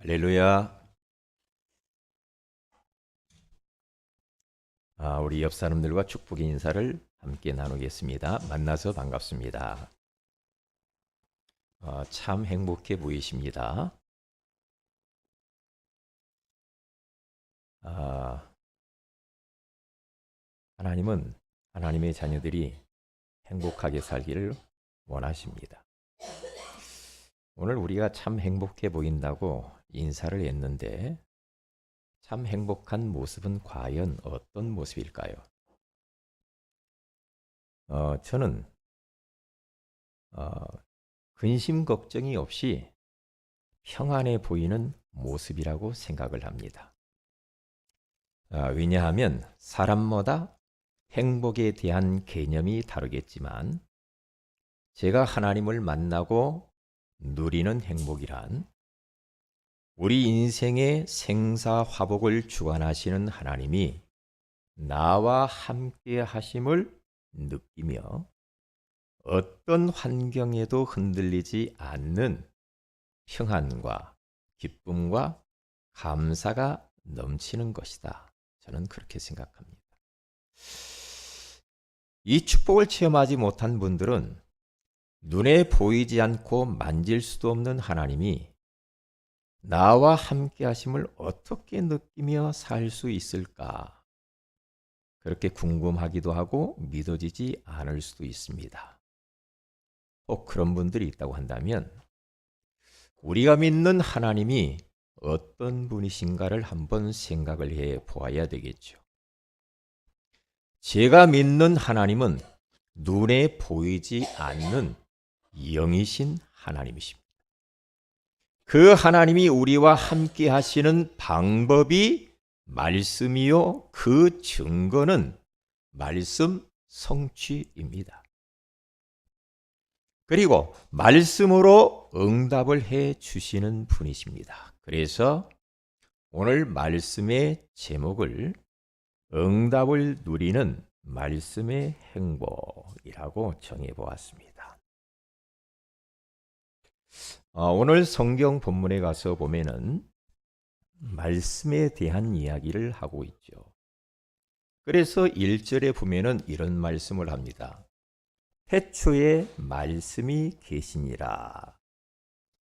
할렐루야. 우리 옆 사람들과 축복의 인사를 함께 나누겠습니다. 만나서 반갑습니다. 참 행복해 보이십니다. 아, 하나님은 하나님의 자녀들이 행복하게 살기를 원하십니다. 오늘 우리가 참 행복해 보인다고 인사를 했는데 참 행복한 모습은 과연 어떤 모습일까요? 저는 근심 걱정이 없이 평안해 보이는 모습이라고 생각을 합니다. 왜냐하면 사람마다 행복에 대한 개념이 다르겠지만 제가 하나님을 만나고 누리는 행복이란 우리 인생의 생사화복을 주관하시는 하나님이 나와 함께 하심을 느끼며 어떤 환경에도 흔들리지 않는 평안과 기쁨과 감사가 넘치는 것이다. 저는 그렇게 생각합니다. 이 축복을 체험하지 못한 분들은 눈에 보이지 않고 만질 수도 없는 하나님이 나와 함께 하심을 어떻게 느끼며 살 수 있을까? 그렇게 궁금하기도 하고 믿어지지 않을 수도 있습니다. 혹 그런 분들이 있다고 한다면 우리가 믿는 하나님이 어떤 분이신가를 한번 생각을 해 보아야 되겠죠. 제가 믿는 하나님은 눈에 보이지 않는 영이신 하나님이십니다. 그 하나님이 우리와 함께 하시는 방법이 말씀이요, 그 증거는 말씀 성취입니다. 그리고 말씀으로 응답을 해 주시는 분이십니다. 그래서 오늘 말씀의 제목을 응답을 누리는 말씀의 행복이라고 정해보았습니다. 오늘 성경 본문에 가서 보면은 말씀에 대한 이야기를 하고 있죠. 그래서 1절에 보면은 이런 말씀을 합니다. 태초에 말씀이 계시니라.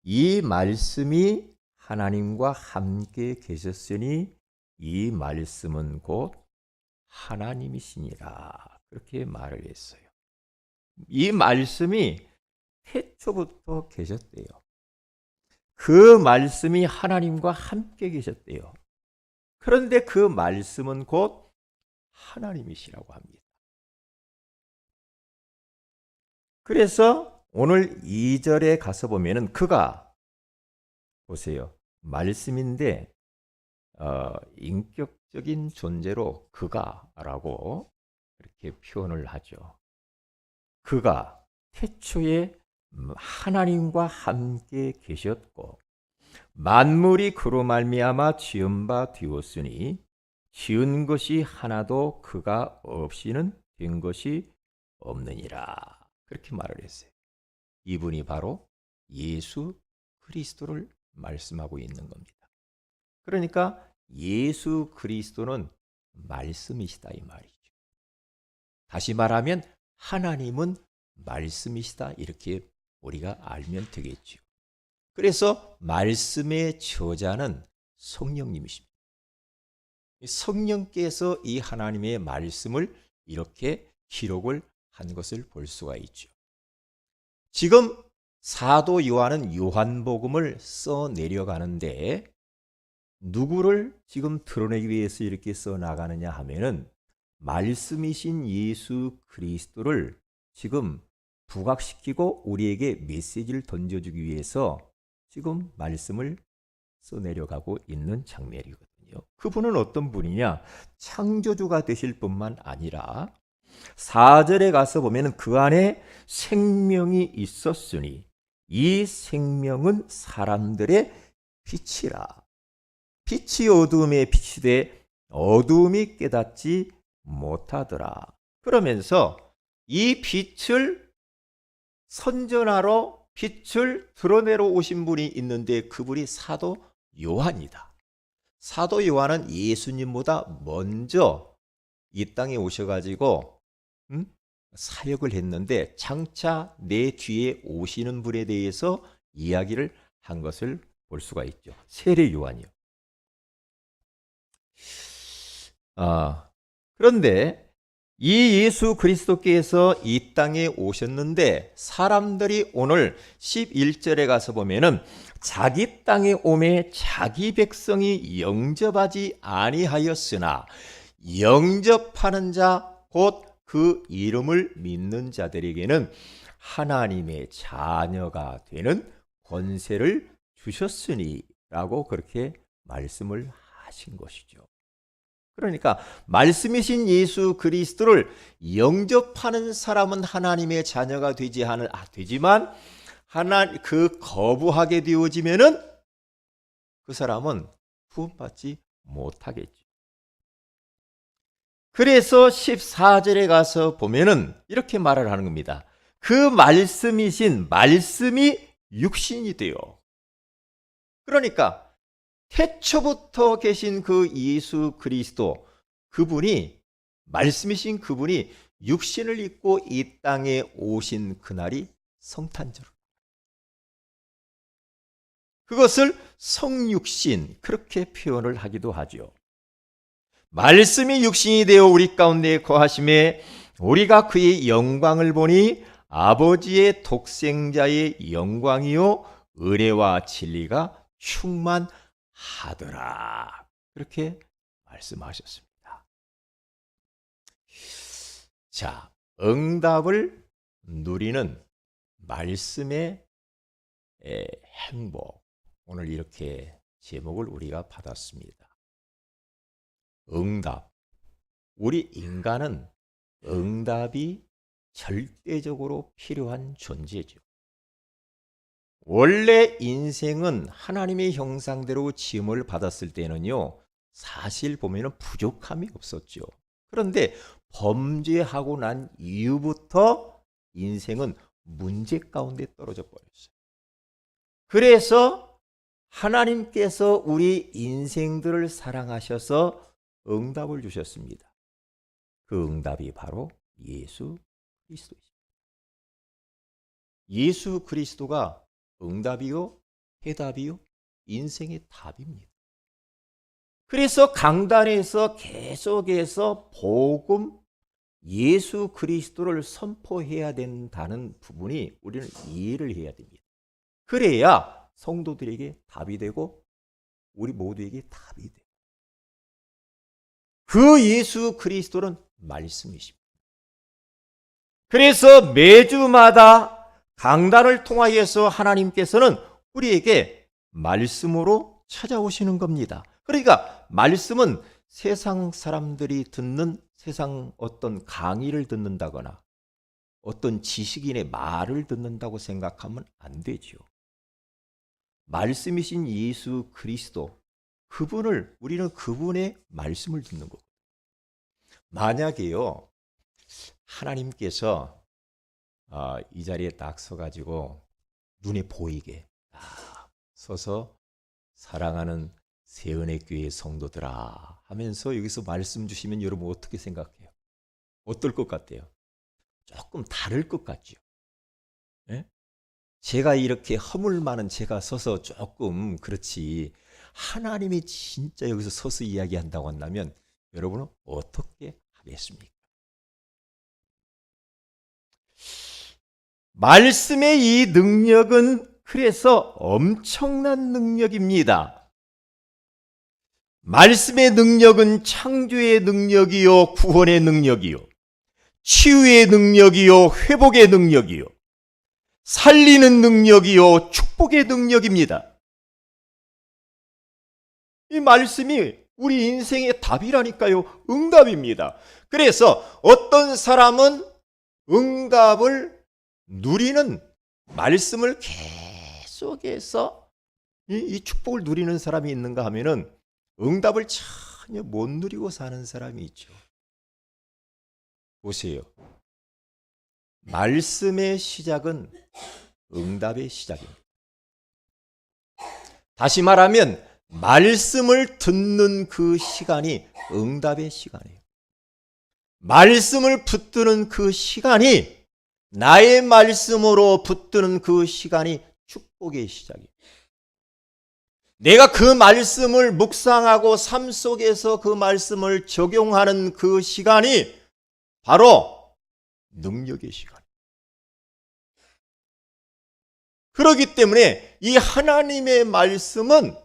이 말씀이 하나님과 함께 계셨으니 이 말씀은 곧 하나님이시니라. 그렇게 말을 했어요. 이 말씀이 태초부터 계셨대요. 그 말씀이 하나님과 함께 계셨대요. 그런데 그 말씀은 곧 하나님이시라고 합니다. 그래서 오늘 2절에 가서 보면은 그가 보세요. 말씀인데 인격적인 존재로 그가라고 이렇게 표현을 하죠. 그가 태초에 하나님과 함께 계셨고 만물이 그로 말미암아 지은 바 되었으니 지은 것이 하나도 그가 없이는 된 것이 없느니라. 그렇게 말을 했어요. 이분이 바로 예수 그리스도를 말씀하고 있는 겁니다. 그러니까 예수 그리스도는 말씀이시다 이 말이죠. 다시 말하면 하나님은 말씀이시다 이렇게 우리가 알면 되겠죠. 그래서 말씀의 저자는 성령님이십니다. 성령께서 이 하나님의 말씀을 이렇게 기록을 한 것을 볼 수가 있죠. 지금 사도 요한은 요한복음을 써 내려가는데 누구를 지금 드러내기 위해서 이렇게 써 나가느냐 하면은 말씀이신 예수 그리스도를 지금 부각시키고 우리에게 메시지를 던져주기 위해서 지금 말씀을 써내려가고 있는 장면이거든요. 그분은 어떤 분이냐? 창조주가 되실 뿐만 아니라 4절에 가서 보면 그 안에 생명이 있었으니 이 생명은 사람들의 빛이라. 빛이 어두움에 비치되 어두움이 깨닫지 못하더라. 그러면서 이 빛을 선전하러 빛을 드러내러 오신 분이 있는데 그분이 사도 요한이다. 사도 요한은 예수님보다 먼저 이 땅에 오셔가지고 사역을 했는데 장차 내 뒤에 오시는 분에 대해서 이야기를 한 것을 볼 수가 있죠. 세례 요한이요. 그런데 이 예수 그리스도께서 이 땅에 오셨는데 사람들이 오늘 11절에 가서 보면은 자기 땅에 오매 자기 백성이 영접하지 아니하였으나 영접하는 자 곧 그 이름을 믿는 자들에게는 하나님의 자녀가 되는 권세를 주셨으니 라고 그렇게 말씀을 하신 것이죠. 그러니까 말씀이신 예수 그리스도를 영접하는 사람은 하나님의 자녀가 되지만 그 거부하게 되어지면은 그 사람은 구원받지 못하겠죠. 그래서 14절에 가서 보면은 이렇게 말을 하는 겁니다. 그 말씀이 육신이 되어. 그러니까 태초부터 계신 그 예수 그리스도, 그분이, 말씀이신 그분이 육신을 입고 이 땅에 오신 그날이 성탄절. 그것을 성육신, 그렇게 표현을 하기도 하죠. 말씀이 육신이 되어 우리 가운데 거하심에 우리가 그의 영광을 보니 아버지의 독생자의 영광이요 은혜와 진리가 충만하더라. 그렇게 말씀하셨습니다. 자, 응답을 누리는 말씀의 행복. 오늘 이렇게 제목을 우리가 받았습니다. 응답. 우리 인간은 응답이 절대적으로 필요한 존재죠. 원래 인생은 하나님의 형상대로 지음을 받았을 때는요, 사실 보면은 부족함이 없었죠. 그런데 범죄하고 난 이후부터 인생은 문제 가운데 떨어져 버렸어요. 그래서 하나님께서 우리 인생들을 사랑하셔서 응답을 주셨습니다. 그 응답이 바로 예수 그리스도입니다. 예수 그리스도가 응답이요, 해답이요, 인생의 답입니다. 그래서 강단에서 계속해서 복음, 예수 그리스도를 선포해야 된다는 부분이 우리는 이해를 해야 됩니다. 그래야 성도들에게 답이 되고 우리 모두에게 답이 돼요. 그 예수 그리스도는 말씀이십니다. 그래서 매주마다 강단을 통하여서 하나님께서는 우리에게 말씀으로 찾아오시는 겁니다. 그러니까 말씀은 세상 사람들이 듣는 세상 어떤 강의를 듣는다거나 어떤 지식인의 말을 듣는다고 생각하면 안 되죠. 말씀이신 예수 그리스도, 우리는 그분의 말씀을 듣는 거고. 만약에요, 하나님께서 이 자리에 딱 서가지고 눈에 보이게 딱 서서 사랑하는 세은의 교회 성도들아 하면서 여기서 말씀 주시면 여러분 어떻게 생각해요? 어떨 것 같아요? 조금 다를 것 같죠? 네? 제가 이렇게 허물 많은 제가 서서 조금 그렇지, 하나님이 진짜 여기서 서서 이야기한다고 한다면 여러분은 어떻게 하겠습니까? 말씀의 이 능력은 그래서 엄청난 능력입니다. 말씀의 능력은 창조의 능력이요, 구원의 능력이요, 치유의 능력이요, 회복의 능력이요, 살리는 능력이요, 축복의 능력입니다. 이 말씀이 우리 인생의 답이라니까요. 응답입니다. 그래서 어떤 사람은 응답을 누리는, 말씀을 계속해서 이 축복을 누리는 사람이 있는가 하면은 응답을 전혀 못 누리고 사는 사람이 있죠. 보세요. 말씀의 시작은 응답의 시작입니다. 다시 말하면 말씀을 듣는 그 시간이 응답의 시간이에요. 말씀을 붙드는 그 시간이, 나의 말씀으로 붙드는 그 시간이 축복의 시작이에요. 내가 그 말씀을 묵상하고 삶 속에서 그 말씀을 적용하는 그 시간이 바로 능력의 시간. 그렇기 때문에 이 하나님의 말씀은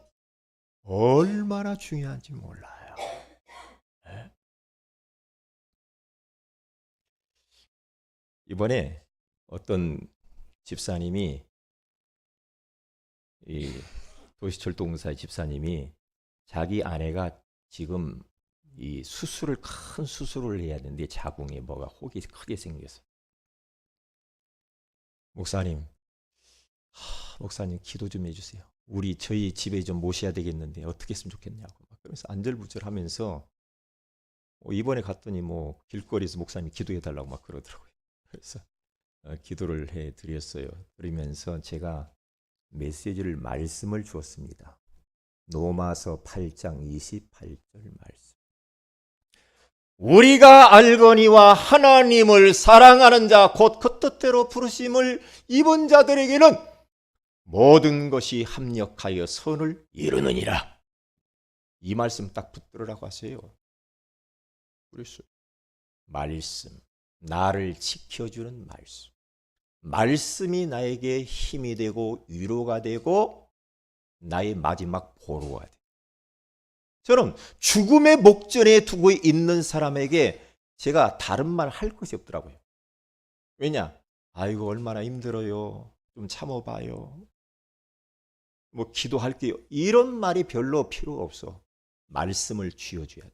얼마나 중요한지 몰라요. 이번에 어떤 집사님이, 이 도시철도공사의 집사님이 자기 아내가 지금 이 큰 수술을 해야 되는데 자궁에 뭐가 혹이 크게 생겼어요. 목사님 기도 좀 해주세요. 저희 집에 좀 모셔야 되겠는데 어떻게 했으면 좋겠냐고 막 그러면서 안절부절하면서 이번에 갔더니 길거리에서 목사님이 기도해 달라고 막 그러더라고요. 그래서 기도를 해 드렸어요. 그러면서 제가 말씀을 주었습니다. 로마서 8장 28절 말씀. 우리가 알거니와 하나님을 사랑하는 자 곧 그 뜻대로 부르심을 입은 자들에게는 모든 것이 합력하여 선을 이루느니라. 이 말씀 딱 붙들으라고 하세요. 그랬어요. 말씀, 나를 지켜주는 말씀. 말씀이 나에게 힘이 되고 위로가 되고 나의 마지막 보루가 돼. 저는 죽음의 목전에 두고 있는 사람에게 제가 다른 말 할 것이 없더라고요. 왜냐? 아이고 얼마나 힘들어요. 좀 참아봐요. 기도할게요. 이런 말이 별로 필요가 없어. 말씀을 쥐어줘야 돼.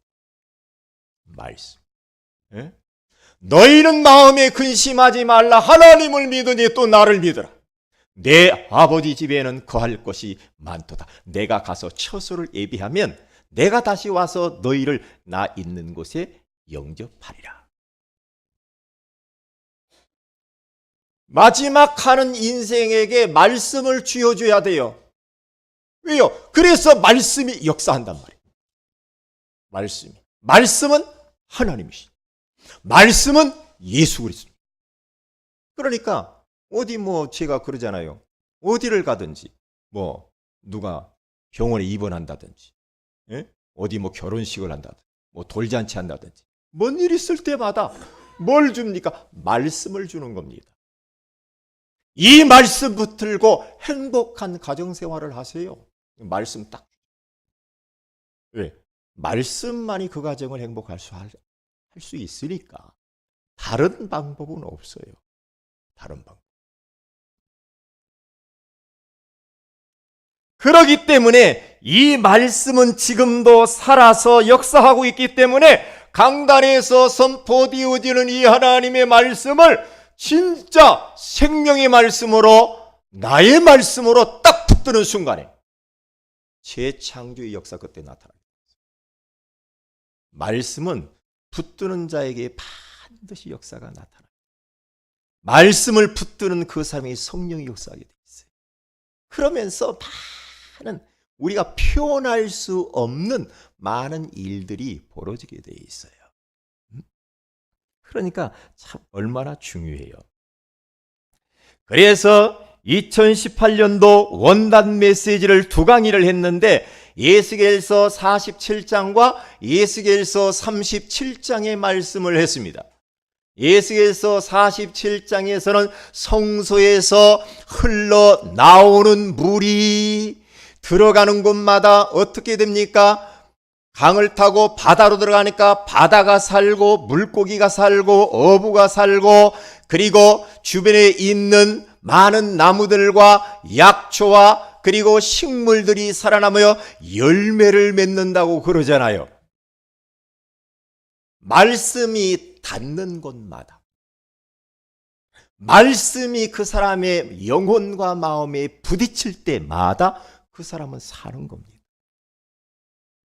말씀. 예? 너희는 마음에 근심하지 말라. 하나님을 믿으니 또 나를 믿으라. 내 아버지 집에는 거할 것이 많도다. 내가 가서 처소를 예비하면 내가 다시 와서 너희를 나 있는 곳에 영접하리라. 마지막 하는 인생에게 말씀을 쥐어줘야 돼요. 왜요? 그래서 말씀이 역사한단 말이에요. 말씀은 하나님이시죠. 말씀은 예수 그리스도. 그러니까 어디 제가 그러잖아요. 어디를 가든지 누가 병원에 입원한다든지, 예? 어디 결혼식을 한다든지, 돌잔치 한다든지, 뭔 일 있을 때마다 뭘 줍니까? 말씀을 주는 겁니다. 이 말씀 붙들고 행복한 가정생활을 하세요. 말씀 딱. 왜? 말씀만이 그 가정을 행복할 수 있으니까. 다른 방법은 없어요. 다른 방법. 그렇기 때문에 이 말씀은 지금도 살아서 역사하고 있기 때문에 강단에서 선포되어지는 이 하나님의 말씀을 진짜 생명의 말씀으로, 나의 말씀으로 딱 붙드는 순간에 재창조의 역사 그때 나타납니다. 말씀은 붙드는 자에게 반드시 역사가 나타납니다. 말씀을 붙드는 그 사람이 성령의 역사하게 되어 있어요. 그러면서 많은 우리가 표현할 수 없는 많은 일들이 벌어지게 되어 있어요. 그러니까 참 얼마나 중요해요. 그래서 2018년도 원단 메시지를 2강의를 했는데 예스겔서 47장과 예스겔서 37장의 말씀을 했습니다. 예스겔서 47장에서는 성소에서 흘러나오는 물이 들어가는 곳마다 어떻게 됩니까? 강을 타고 바다로 들어가니까 바다가 살고 물고기가 살고 어부가 살고 그리고 주변에 있는 많은 나무들과 약초와 그리고 식물들이 살아남으며 열매를 맺는다고 그러잖아요. 말씀이 닿는 곳마다, 말씀이 그 사람의 영혼과 마음에 부딪힐 때마다 그 사람은 사는 겁니다.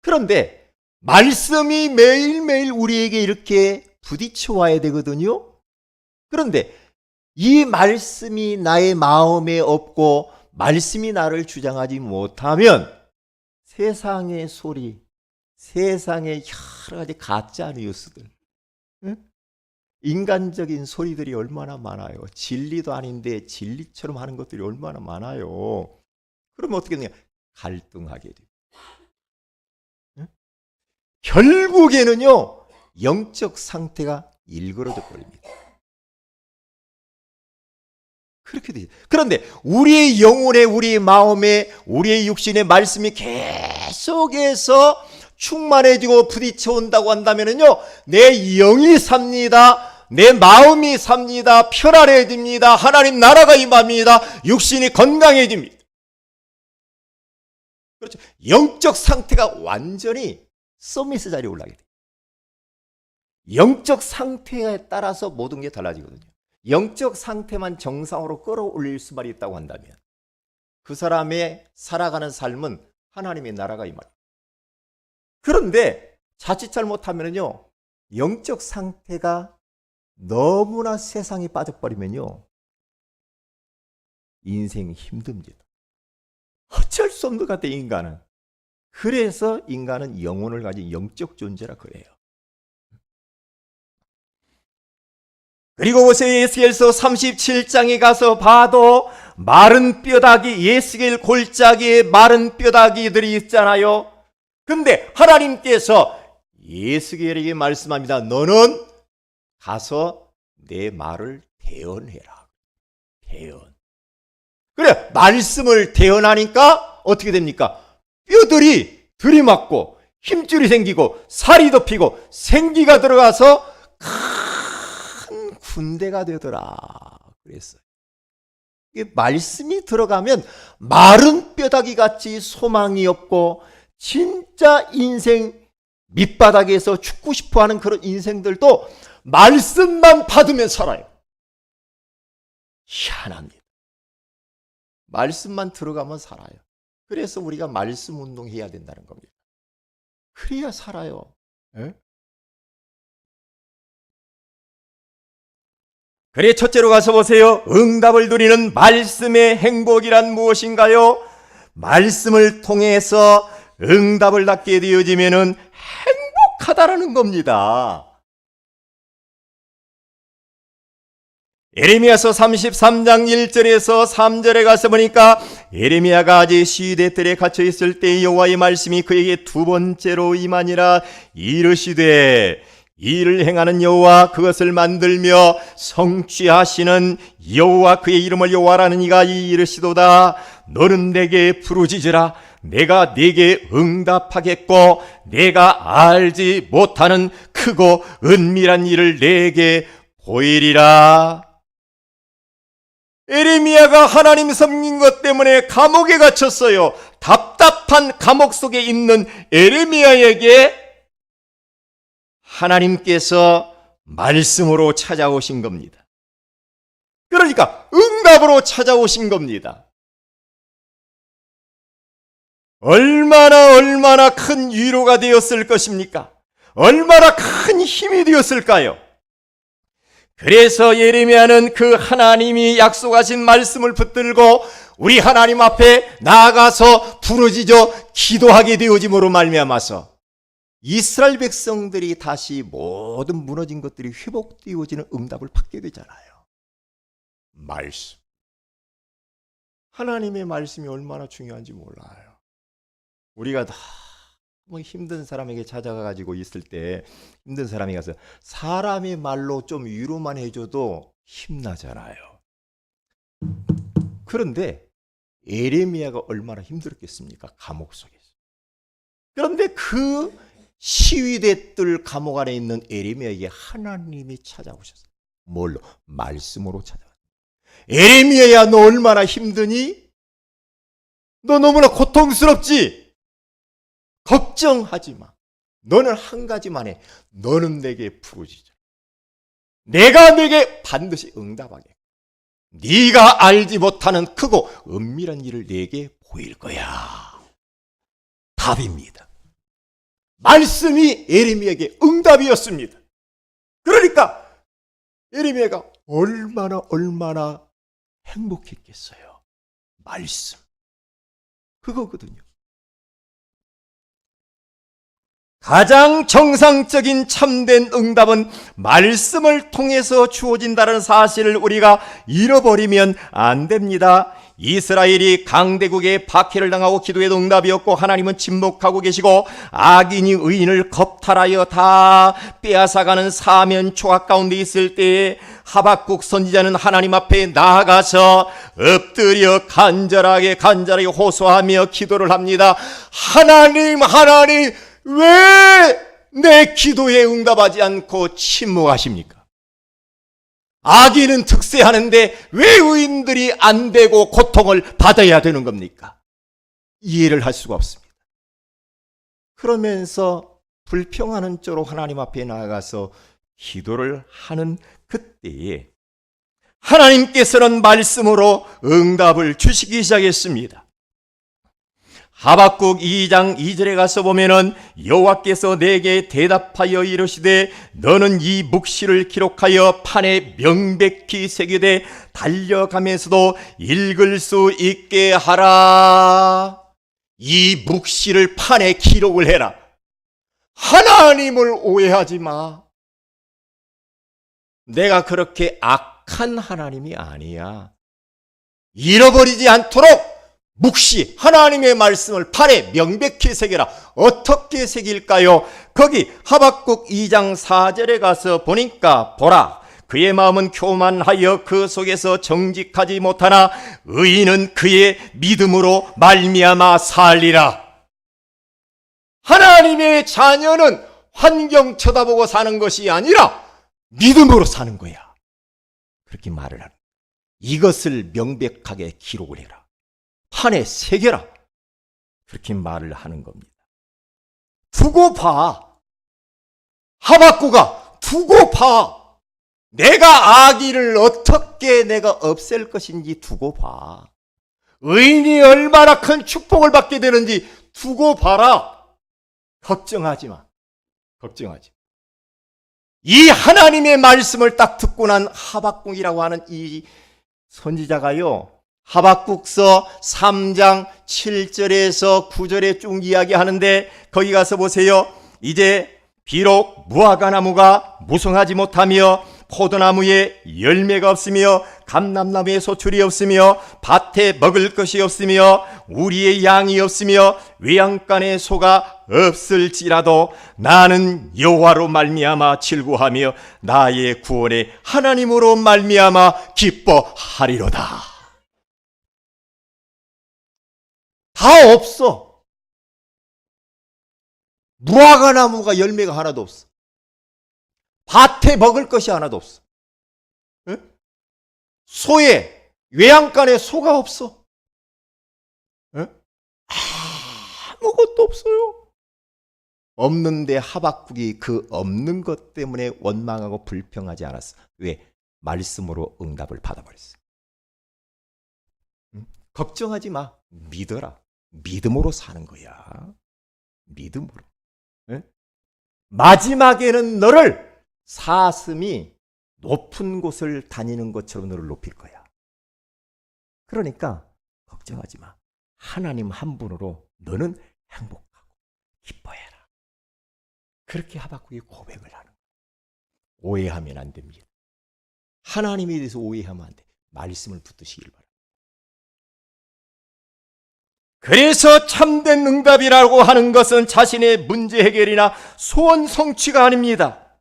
그런데 말씀이 매일매일 우리에게 이렇게 부딪혀 와야 되거든요. 그런데 이 말씀이 나의 마음에 없고 말씀이 나를 주장하지 못하면 세상의 소리, 세상의 여러 가지 가짜 뉴스들, 응? 인간적인 소리들이 얼마나 많아요. 진리도 아닌데 진리처럼 하는 것들이 얼마나 많아요. 그러면 어떻게 되냐? 갈등하게 돼요. 응? 결국에는요, 영적 상태가 일그러져 버립니다. 그렇게 되죠. 그런데 우리의 영혼에, 우리의 마음에, 우리의 육신의 말씀이 계속해서 충만해지고 부딪혀 온다고 한다면요, 내 영이 삽니다. 내 마음이 삽니다. 편안해집니다. 하나님 나라가 임합니다. 육신이 건강해집니다. 그렇죠. 영적 상태가 완전히 서밋 자리에 올라가게 돼요. 영적 상태에 따라서 모든 게 달라지거든요. 영적 상태만 정상으로 끌어올릴 수만 있다고 한다면 그 사람의 살아가는 삶은 하나님의 나라가 임합니다. 그런데 자칫 잘못하면요, 영적 상태가 너무나 세상에 빠져버리면요, 인생이 힘듭니다. 어쩔 수 없는 것 같아, 인간은. 그래서 인간은 영혼을 가진 영적 존재라 그래요. 그리고 보세요. 에스겔서 37장에 가서 봐도 마른 뼈다귀, 에스겔 골짜기에 마른 뼈다귀들이 있잖아요. 근데 하나님께서 에스겔에게 말씀합니다. 너는 가서 내 말을 대언해라. 대언. 그래, 말씀을 대언하니까 어떻게 됩니까? 뼈들이 들이맞고 힘줄이 생기고 살이 덮이고 생기가 들어가서 큰 군대가 되더라 그랬어요. 이게 말씀이 들어가면 마른 뼈다귀 같이 소망이 없고 진짜 인생 밑바닥에서 죽고 싶어하는 그런 인생들도 말씀만 받으면 살아요. 희한합니다. 말씀만 들어가면 살아요. 그래서 우리가 말씀 운동해야 된다는 겁니다. 그래야 살아요. 에? 그래, 첫째로 가서 보세요. 응답을 누리는 말씀의 행복이란 무엇인가요? 말씀을 통해서 응답을 받게 되어지면은 행복하다라는 겁니다. 예레미야서 33장 1절에서 3절에 가서 보니까 예레미야가 아직 시대들에 갇혀 있을 때 여호와의 말씀이 그에게 두 번째로 임하니라. 이르시되 이를 행하는 여호와, 그것을 만들며 성취하시는 여호와, 그의 이름을 여호와라는 이가 이르시도다. 너는 내게 부르짖으라. 내가 네게 응답하겠고 내가 알지 못하는 크고 은밀한 일을 내게 보이리라. 예레미야가 하나님 섬긴 것 때문에 감옥에 갇혔어요. 답답한 감옥 속에 있는 예레미야에게 하나님께서 말씀으로 찾아오신 겁니다. 그러니까 응답으로 찾아오신 겁니다. 얼마나 큰 위로가 되었을 것입니까? 얼마나 큰 힘이 되었을까요? 그래서 예레미야는 그 하나님이 약속하신 말씀을 붙들고 우리 하나님 앞에 나아가서 부르짖어 기도하게 되어짐으로 말미암아서 이스라엘 백성들이 다시 모든 무너진 것들이 회복되어지는 응답을 받게 되잖아요. 말씀. 하나님의 말씀이 얼마나 중요한지 몰라요. 우리가 다 힘든 사람에게 찾아가가지고 있을 때 힘든 사람이 가서 사람의 말로 좀 위로만 해줘도 힘나잖아요. 그런데 예레미야가 얼마나 힘들었겠습니까? 감옥 속에서. 그런데 그 시위대들 감옥 안에 있는 예레미야에게 하나님이 찾아오셨어요. 뭘로? 말씀으로 찾아왔어요. 예레미야야, 너 얼마나 힘드니? 너 너무나 고통스럽지? 걱정하지 마. 너는 한 가지만 해. 너는 내게 부르짖어. 내가 내게 반드시 응답하게. 네가 알지 못하는 크고 은밀한 일을 내게 보일 거야. 답입니다. 말씀이 예레미야에게 응답이었습니다. 그러니까 예레미야가 얼마나 행복했겠어요. 말씀. 그거거든요. 가장 정상적인 참된 응답은 말씀을 통해서 주어진다는 사실을 우리가 잃어버리면 안 됩니다. 이스라엘이 강대국의 박해를 당하고 기도에도 응답이 없고 하나님은 침묵하고 계시고 악인이 의인을 겁탈하여 다 빼앗아가는 사면 초각 가운데 있을 때에 하박국 선지자는 하나님 앞에 나아가서 엎드려 간절하게 호소하며 기도를 합니다. 하나님, 왜 내 기도에 응답하지 않고 침묵하십니까? 악인은 득세하는데 왜 의인들이 안 되고 고통을 받아야 되는 겁니까? 이해를 할 수가 없습니다. 그러면서 불평하는 쪽으로 하나님 앞에 나아가서 기도를 하는 그때에 하나님께서는 말씀으로 응답을 주시기 시작했습니다. 하박국 2장 2절에 가서 보면은 여호와께서 내게 대답하여 이르시되 너는 이 묵시를 기록하여 판에 명백히 새기되 달려가면서도 읽을 수 있게 하라. 이 묵시를 판에 기록을 해라. 하나님을 오해하지 마. 내가 그렇게 악한 하나님이 아니야. 잃어버리지 않도록 묵시 하나님의 말씀을 판에 명백히 새겨라. 어떻게 새길까요? 거기 하박국 2장 4절에 가서 보니까 보라 그의 마음은 교만하여 그 속에서 정직하지 못하나 의인은 그의 믿음으로 말미암아 살리라. 하나님의 자녀는 환경 쳐다보고 사는 것이 아니라 믿음으로 사는 거야. 그렇게 말을 하는 거야. 이것을 명백하게 기록을 해라. 판에 새겨라. 그렇게 말을 하는 겁니다. 두고 봐. 하박국아, 두고 봐. 내가 악인을 어떻게 내가 없앨 것인지 두고 봐. 의인이 얼마나 큰 축복을 받게 되는지 두고 봐라. 걱정하지 마. 걱정하지 마. 이 하나님의 말씀을 딱 듣고 난 하박국이라고 하는 이 선지자가요, 하박국서 3장 7절에서 9절에 쭉 이야기하는데 거기 가서 보세요. 이제 비록 무화과나무가 무성하지 못하며 포도나무에 열매가 없으며 감람나무에 소출이 없으며 밭에 먹을 것이 없으며 우리의 양이 없으며 외양간에 소가 없을지라도 나는 여호와로 말미암아 즐거하며 나의 구원의 하나님으로 말미암아 기뻐하리로다. 다 없어. 무화과나무가 열매가 하나도 없어. 밭에 먹을 것이 하나도 없어. 응? 소에 외양간에 소가 없어. 응? 아무것도 없어요. 없는데 하박국이 그 없는 것 때문에 원망하고 불평하지 않았어. 왜? 말씀으로 응답을 받아버렸어. 응? 걱정하지 마. 믿어라. 믿음으로 사는 거야. 믿음으로. 응? 마지막에는 너를 사슴이 높은 곳을 다니는 것처럼 너를 높일 거야. 그러니까 걱정하지 마. 하나님 한 분으로 너는 행복하고 기뻐해라. 그렇게 하박국이 고백을 하는 거야. 오해하면 안 됩니다. 하나님에 대해서 오해하면 안 돼. 말씀을 붙드시길 바랍니다. 그래서 참된 응답이라고 하는 것은 자신의 문제 해결이나 소원 성취가 아닙니다.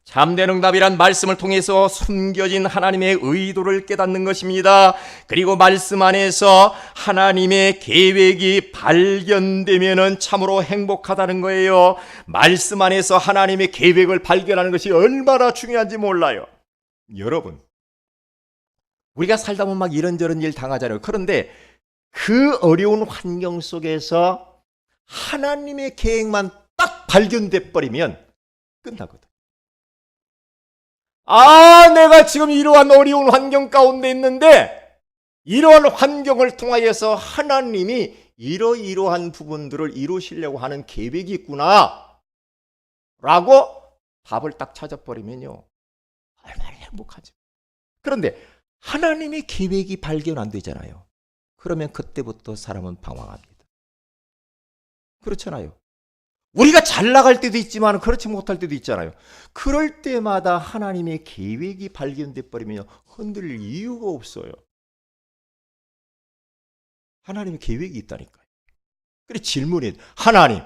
참된 응답이란 말씀을 통해서 숨겨진 하나님의 의도를 깨닫는 것입니다. 그리고 말씀 안에서 하나님의 계획이 발견되면 참으로 행복하다는 거예요. 말씀 안에서 하나님의 계획을 발견하는 것이 얼마나 중요한지 몰라요. 여러분, 우리가 살다 보면 막 이런저런 일 당하잖아요. 그런데 그 어려운 환경 속에서 하나님의 계획만 딱 발견돼 버리면 끝나거든. 내가 지금 이러한 어려운 환경 가운데 있는데 이러한 환경을 통하여서 하나님이 이러한 부분들을 이루시려고 하는 계획이 있구나 라고 답을 딱 찾아버리면요, 얼마나 행복하죠. 그런데 하나님의 계획이 발견 안 되잖아요. 그러면 그때부터 사람은 방황합니다. 그렇잖아요. 우리가 잘 나갈 때도 있지만 그렇지 못할 때도 있잖아요. 그럴 때마다 하나님의 계획이 발견돼 버리면 흔들릴 이유가 없어요. 하나님의 계획이 있다니까요. 그래 질문이 하나님,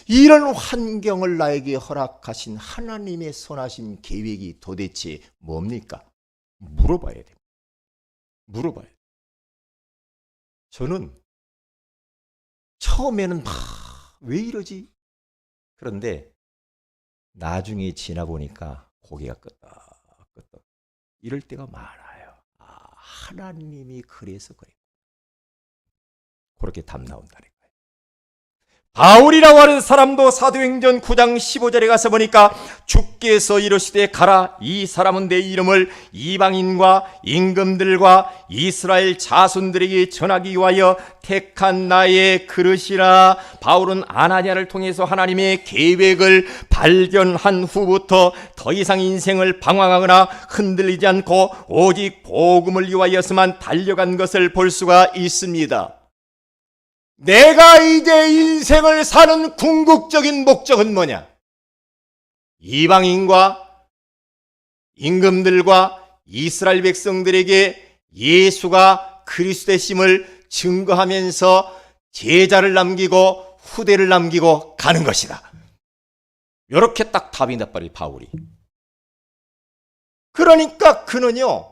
이런 환경을 나에게 허락하신 하나님의 선하신 계획이 도대체 뭡니까? 물어봐야 돼요. 물어봐야 돼요. 저는 처음에는 왜 이러지? 그런데 나중에 지나보니까 고개가 끄덕끄덕 이럴 때가 많아요. 하나님이 그래서 그래요. 그렇게 답 나온다는 거예요. 바울이라고 하는 사람도 사도행전 9장 15절에 가서 보니까 주께서 이르시되 가라, 이 사람은 내 이름을 이방인과 임금들과 이스라엘 자손들에게 전하기 위하여 택한 나의 그릇이라. 바울은 아나니아를 통해서 하나님의 계획을 발견한 후부터 더 이상 인생을 방황하거나 흔들리지 않고 오직 복음을 위하여서만 달려간 것을 볼 수가 있습니다. 내가 이제 인생을 사는 궁극적인 목적은 뭐냐? 이방인과 임금들과 이스라엘 백성들에게 예수가 그리스도이심을 증거하면서 제자를 남기고 후대를 남기고 가는 것이다. 이렇게 딱 답이 나버리 바울이. 그러니까 그는요,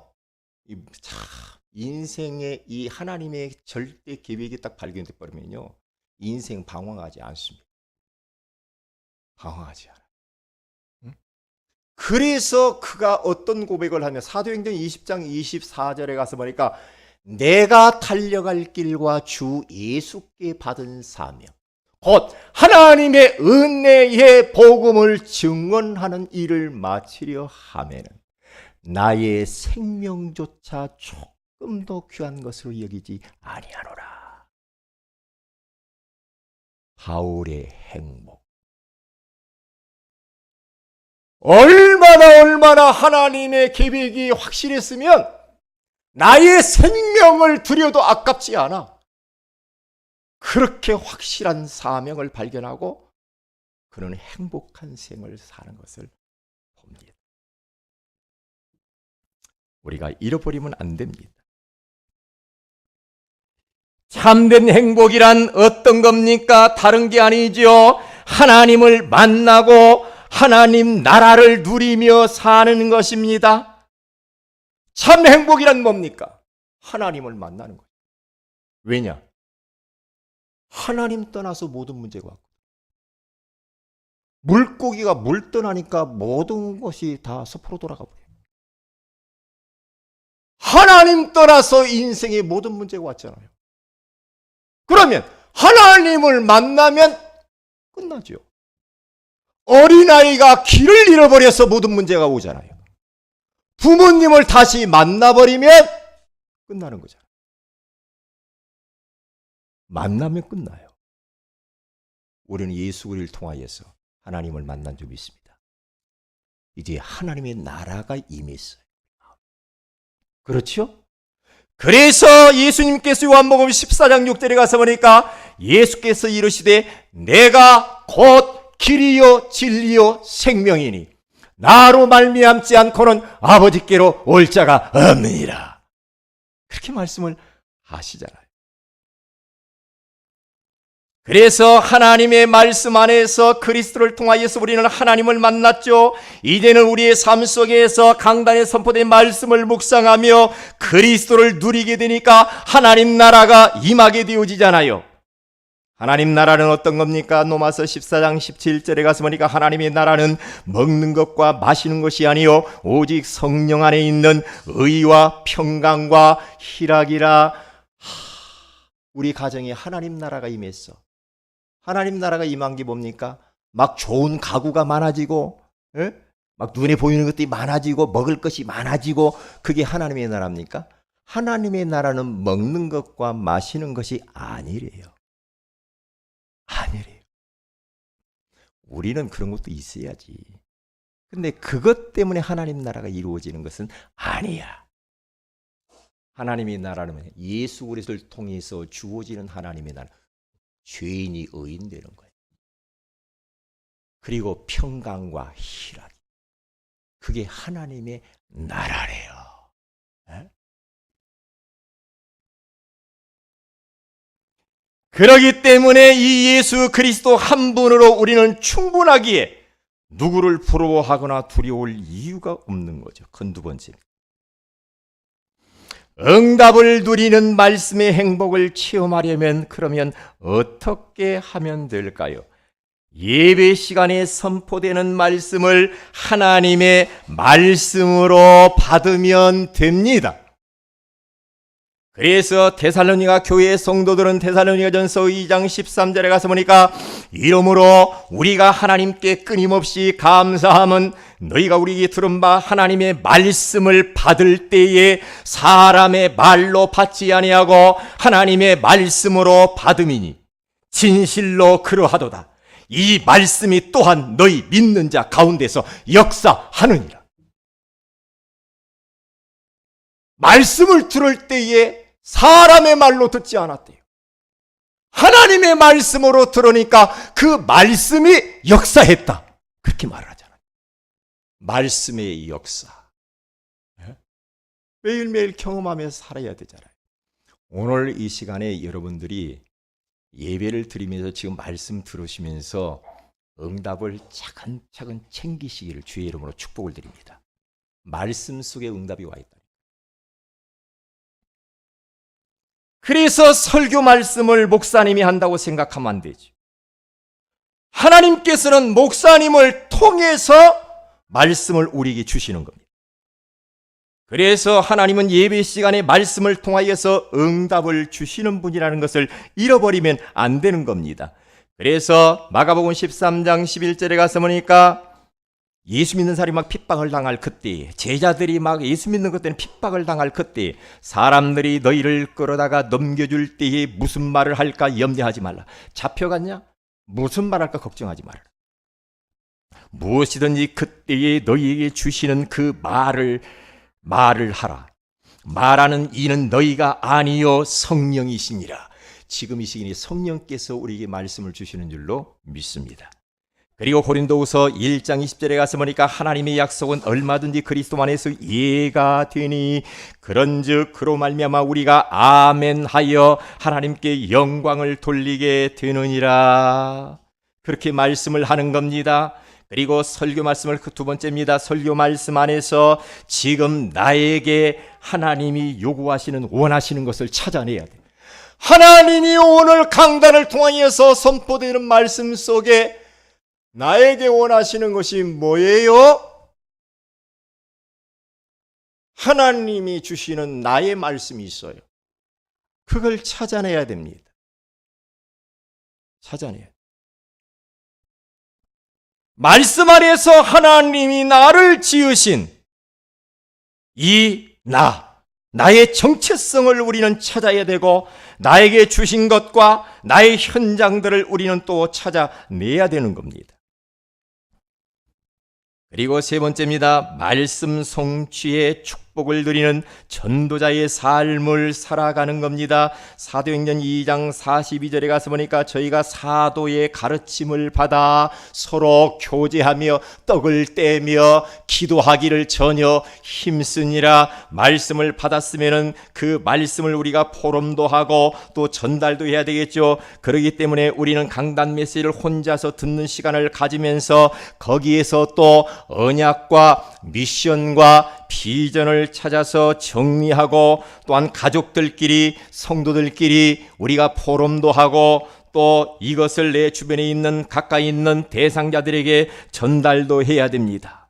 인생의 이 하나님의 절대 계획이 딱 발견돼 버리면요, 인생 방황하지 않습니다. 방황하지 않아요. 응? 그래서 그가 어떤 고백을 하며 사도행전 20장 24절에 가서 보니까 내가 달려갈 길과 주 예수께 받은 사명, 곧 하나님의 은혜의 복음을 증언하는 일을 마치려 하면은 나의 생명조차 조금 더 귀한 것으로 여기지 아니하노라. 바울의 행복. 얼마나 하나님의 계획이 확실했으면 나의 생명을 드려도 아깝지 않아. 그렇게 확실한 사명을 발견하고 그는 행복한 생을 사는 것을 봅니다. 우리가 잃어버리면 안 됩니다. 참된 행복이란 어떤 겁니까? 다른 게 아니죠. 하나님을 만나고 하나님 나라를 누리며 사는 것입니다. 참 행복이란 뭡니까? 하나님을 만나는 거예요. 왜냐? 하나님 떠나서 모든 문제가 왔고, 물고기가 물 떠나니까 모든 것이 다 숲으로 돌아가 버려요. 하나님 떠나서 인생의 모든 문제가 왔잖아요. 그러면 하나님을 만나면 끝나죠. 어린아이가 길을 잃어버려서 모든 문제가 오잖아요. 부모님을 다시 만나버리면 끝나는 거잖아요. 만나면 끝나요. 우리는 예수 그리스도를 통하여서 하나님을 만난 줄 믿습니다. 이제 하나님의 나라가 임했어요. 그렇죠? 그래서 예수님께서 요한복음 14장 6절에 가서 보니까 예수께서 이르시되 내가 곧 길이요 진리요 생명이니 나로 말미암지 않고는 아버지께로 올 자가 없느니라. 그렇게 말씀을 하시잖아요. 그래서 하나님의 말씀 안에서 그리스도를 통하여서 우리는 하나님을 만났죠. 이제는 우리의 삶 속에서 강단에 선포된 말씀을 묵상하며 그리스도를 누리게 되니까 하나님 나라가 임하게 되어지잖아요. 하나님 나라는 어떤 겁니까? 로마서 14장 17절에 가서 보니까 하나님의 나라는 먹는 것과 마시는 것이 아니요 오직 성령 안에 있는 의와 평강과 희락이라. 우리 가정에 하나님 나라가 임했어. 하나님 나라가 임한 게 뭡니까? 막 좋은 가구가 많아지고, 막 눈에 보이는 것들이 많아지고, 먹을 것이 많아지고, 그게 하나님의 나라입니까? 하나님의 나라는 먹는 것과 마시는 것이 아니래요. 아니래요. 우리는 그런 것도 있어야지. 근데 그것 때문에 하나님 나라가 이루어지는 것은 아니야. 하나님의 나라는 예수 그리스도를 통해서 주어지는 하나님의 나라. 죄인이 의인 되는 거예요. 그리고 평강과 희락. 그게 하나님의 나라래요. 에? 그러기 때문에 이 예수 그리스도 한 분으로 우리는 충분하기에 누구를 부러워하거나 두려울 이유가 없는 거죠. 그건 두 번째. 응답을 누리는 말씀의 행복을 체험하려면 그러면 어떻게 하면 될까요? 예배 시간에 선포되는 말씀을 하나님의 말씀으로 받으면 됩니다. 그래서 데살로니가 교회 성도들은 데살로니가전서 2장 13절에 가서 보니까 이러므로 우리가 하나님께 끊임없이 감사함은 너희가 우리에게 들은 바 하나님의 말씀을 받을 때에 사람의 말로 받지 아니하고 하나님의 말씀으로 받음이니 진실로 그러하도다. 이 말씀이 또한 너희 믿는 자 가운데서 역사하느니라. 말씀을 들을 때에 사람의 말로 듣지 않았대요. 하나님의 말씀으로 들으니까 그 말씀이 역사했다. 그렇게 말을 하잖아요. 말씀의 역사. 매일매일 경험하면서 살아야 되잖아요. 오늘 이 시간에 여러분들이 예배를 드리면서 지금 말씀 들으시면서 응답을 차근차근 챙기시기를 주의 이름으로 축복을 드립니다. 말씀 속에 응답이 와 있다. 그래서 설교 말씀을 목사님이 한다고 생각하면 안 되죠. 하나님께서는 목사님을 통해서 말씀을 우리에게 주시는 겁니다. 그래서 하나님은 예배 시간에 말씀을 통하여서 응답을 주시는 분이라는 것을 잃어버리면 안 되는 겁니다. 그래서 마가복음 13장 11절에 가서 보니까 예수 믿는 사람이 막 핍박을 당할 그때, 제자들이 막 예수 믿는 것 때문에 핍박을 당할 그때, 사람들이 너희를 끌어다가 넘겨줄 때에 무슨 말을 할까 염려하지 말라. 잡혀갔냐? 무슨 말 할까 걱정하지 말라. 무엇이든지 그때에 너희에게 주시는 그 말을 하라. 말하는 이는 너희가 아니요 성령이시니라. 지금 이 시기에 성령께서 우리에게 말씀을 주시는 줄로 믿습니다. 그리고 고린도후서 1장 20절에 가서 보니까 하나님의 약속은 얼마든지 그리스도 안에서 예가 되니 그런즉 그로 말미암아 우리가 아멘하여 하나님께 영광을 돌리게 되느니라. 그렇게 말씀을 하는 겁니다. 그리고 설교 말씀을 그 두 번째입니다. 설교 말씀 안에서 지금 나에게 하나님이 요구하시는 원하시는 것을 찾아내야 돼. 하나님이 오늘 강단을 통하여서 선포되는 말씀 속에 나에게 원하시는 것이 뭐예요? 하나님이 주시는 나의 말씀이 있어요. 그걸 찾아내야 됩니다. 찾아내야 돼요. 말씀 안에서 하나님이 나를 지으신 이 나의 정체성을 우리는 찾아야 되고 나에게 주신 것과 나의 현장들을 우리는 또 찾아내야 되는 겁니다. 그리고 세 번째입니다. 말씀 성취의 축복을 누리는 전도자의 삶을 살아가는 겁니다. 사도행전 2장 42절에 가서 보니까 저희가 사도의 가르침을 받아 서로 교제하며 떡을 떼며 기도하기를 전혀 힘쓰니라. 말씀을 받았으면 그 말씀을 우리가 포럼도 하고 또 전달도 해야 되겠죠. 그렇기 때문에 우리는 강단 메시지를 혼자서 듣는 시간을 가지면서 거기에서 또 언약과 미션과 비전을 찾아서 정리하고 또한 가족들끼리 성도들끼리 우리가 포럼도 하고 또 이것을 내 주변에 있는 가까이 있는 대상자들에게 전달도 해야 됩니다.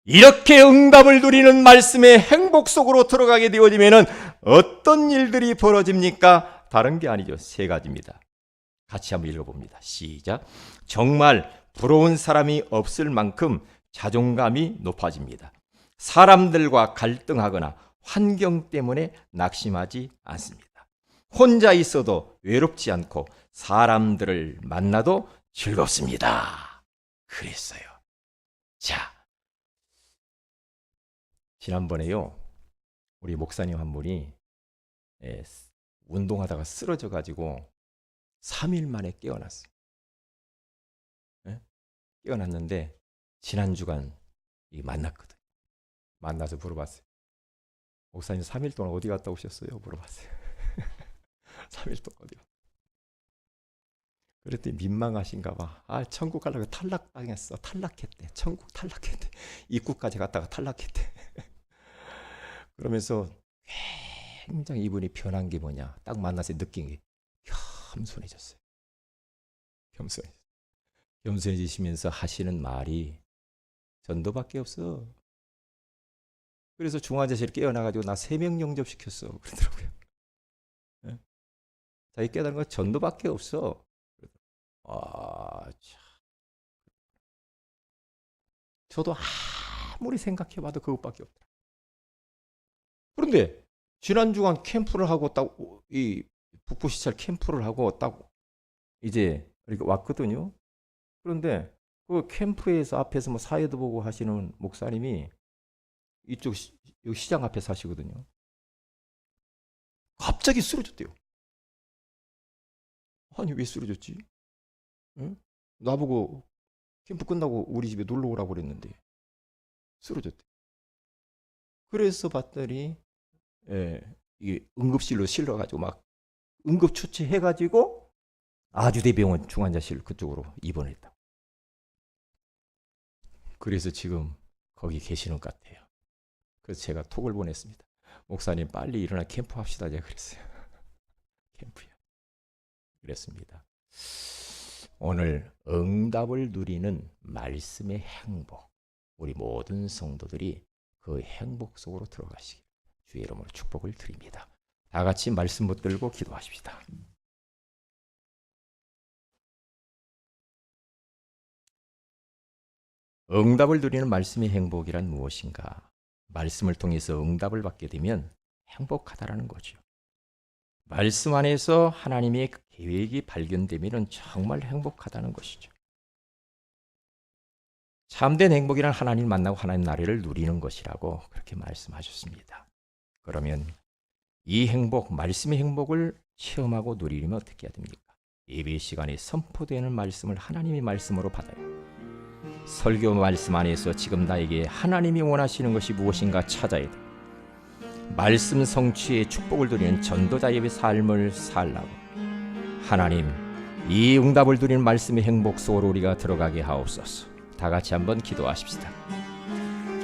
이렇게 응답을 누리는 말씀의 행복 속으로 들어가게 되어지면 어떤 일들이 벌어집니까? 다른 게 아니죠. 세 가지입니다. 같이 한번 읽어봅니다. 시작. 정말 부러운 사람이 없을 만큼 자존감이 높아집니다. 사람들과 갈등하거나 환경 때문에 낙심하지 않습니다. 혼자 있어도 외롭지 않고 사람들을 만나도 즐겁습니다. 그랬어요. 자, 지난번에요, 우리 목사님 한 분이 운동하다가 쓰러져 가지고 3일 만에 깨어났어요. 깨어났는데 지난 주간 만났거든. 만나서 물어봤어요. 목사님 3일 동안 어디 갔다 오셨어요? 물어봤어요. 3일 동안 어디 갔다. 그랬더니 민망하신가 봐. 아, 천국 가려고 탈락당했어. 탈락했대. 천국 탈락했대. 입구까지 갔다가 탈락했대. 그러면서 굉장히 이분이 변한 게 뭐냐. 딱 만나서 느낀 게 겸손해졌어요. 겸손해지시면서 하시는 말이 전도밖에 없어. 그래서 중환자실 깨어나가지고 나 3명 영접시켰어. 그러더라고요. 네? 자기 깨달은 건 전도밖에 없어. 아, 참. 저도 아무리 생각해봐도 그것밖에 없더라. 그런데 지난 주간 캠프를 하고 딱 이 북부시찰 캠프를 하고 딱 이제 이렇게 왔거든요. 그런데 그 캠프에서 앞에서 뭐 사회도 보고 하시는 목사님이 이쪽 여기 시장 앞에 사시거든요. 갑자기 쓰러졌대요. 아니 왜 쓰러졌지? 응? 나보고 캠프 끝나고 우리 집에 놀러 오라고 그랬는데 쓰러졌대. 그래서 봤더니 이게 응급실로 실려가지고 막 응급 처치해가지고 아주대병원 중환자실 그쪽으로 입원했다. 그래서 지금 거기 계시는 것 같아요. 그래서 제가 톡을 보냈습니다. 목사님 빨리 일어나 캠프 합시다. 제가 그랬어요. 캠프요. 그랬습니다. 오늘 응답을 누리는 말씀의 행복. 우리 모든 성도들이 그 행복 속으로 들어가시길 주의 이름으로 축복을 드립니다. 다 같이 말씀 붙들고 기도하십시다. 응답을 누리는 말씀의 행복이란 무엇인가? 말씀을 통해서 응답을 받게 되면 행복하다라는 거죠. 말씀 안에서 하나님의 계획이 발견되면 정말 행복하다는 것이죠. 참된 행복이란 하나님 만나고 하나님 나라를 누리는 것이라고 그렇게 말씀하셨습니다. 그러면 이 행복, 말씀의 행복을 체험하고 누리려면 어떻게 해야 됩니까? 예배 시간에 선포되는 말씀을 하나님의 말씀으로 받아요. 설교 말씀 안에서 지금 나에게 하나님이 원하시는 것이 무엇인가 찾아야 돼. 말씀 성취의 축복을 누리는 전도자의 삶을 살라고. 하나님, 이 응답을 누리는 말씀의 행복 속으로 우리가 들어가게 하옵소서. 다 같이 한번 기도하십시다.